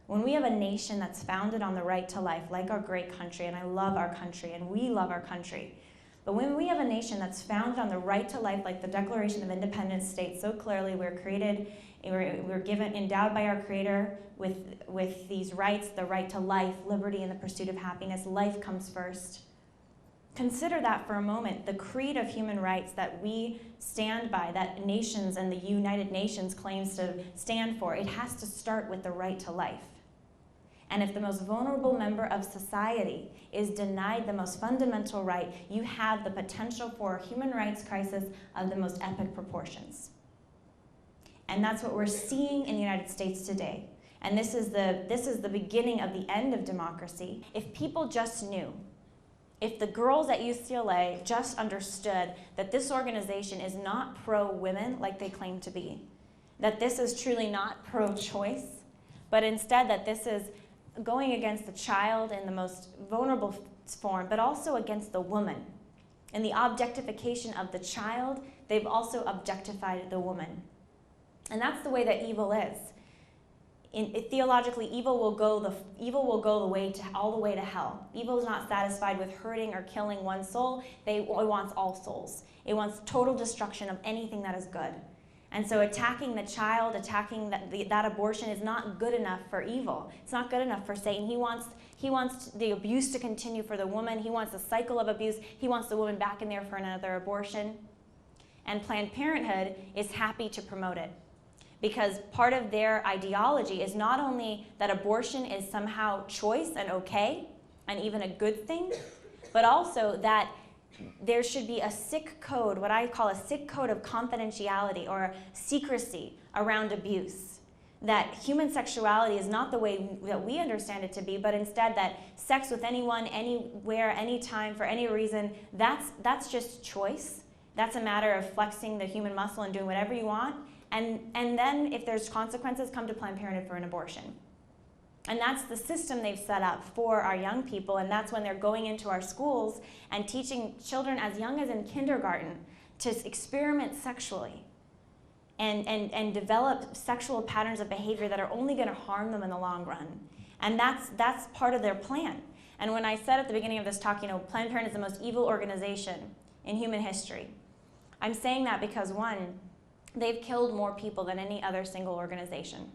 when we have a nation that's founded on the right to life, like our great country, and I love our country, and we love our country, but when we have a nation that's founded on the right to life, like the Declaration of Independence states so clearly, we're given, endowed by our Creator with these rights, the right to life, liberty, and the pursuit of happiness. Life comes first. Consider that for a moment, the creed of human rights that we stand by, that nations and the United Nations claims to stand for, it has to start with the right to life. And if the most vulnerable member of society is denied the most fundamental right, you have the potential for a human rights crisis of the most epic proportions. And that's what we're seeing in the United States today. And this is the beginning of the end of democracy. If people just knew, if the girls at UCLA just understood that this organization is not pro-women like they claim to be, that this is truly not pro-choice, but instead that this is going against the child in the most vulnerable form, but also against the woman. In the objectification of the child, they've also objectified the woman. And that's the way that evil is. Theologically, evil will go all the way to hell. Evil is not satisfied with hurting or killing one soul. It wants all souls. It wants total destruction of anything that is good. And so attacking the child, attacking that abortion is not good enough for evil. It's not good enough for Satan. He wants the abuse to continue for the woman. He wants a cycle of abuse. He wants the woman back in there for another abortion. And Planned Parenthood is happy to promote it, because part of their ideology is not only that abortion is somehow choice and okay, and even a good thing, but also that there should be a sick code, what I call a sick code of confidentiality or secrecy around abuse. That human sexuality is not the way that we understand it to be, but instead that sex with anyone, anywhere, anytime, for any reason, that's just choice. That's a matter of flexing the human muscle and doing whatever you want. And then if there's consequences, come to Planned Parenthood for an abortion. And that's the system they've set up for our young people, and that's when they're going into our schools and teaching children as young as in kindergarten to experiment sexually and develop sexual patterns of behavior that are only going to harm them in the long run. And that's part of their plan. And when I said at the beginning of this talk, Planned Parenthood is the most evil organization in human history, I'm saying that because, one, they've killed more people than any other single organization.